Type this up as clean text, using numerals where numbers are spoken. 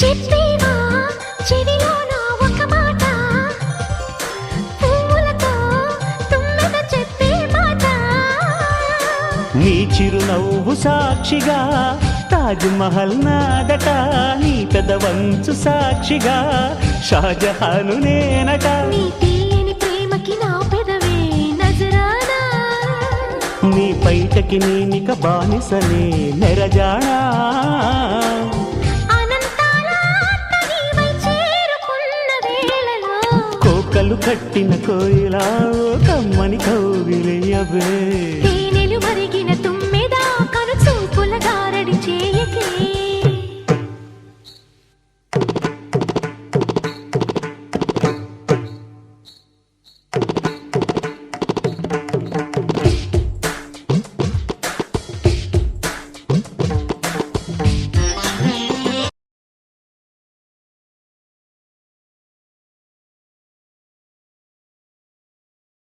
చెప్పేవా చెవిలోన ఒక మాట, పువ్వులతో తుమ్మెద చెప్పే మాట. నీ చిరునవ్వు సాక్షిగా తాజ్ మహల్ నాదట, నీ పెదవంచు సాక్షిగా షాజహాను నేనట. నీ తీయని ప్రేమకి నా పెదవే నజరానా, నీ పైటకి నేనిక బానిసనే నెరజాడా. అనంతాల ఆత్మ నీవై చేరుకున్న వేళలో కోకలు కట్టిన కోయిలా కమ్మని కౌగిలియవే.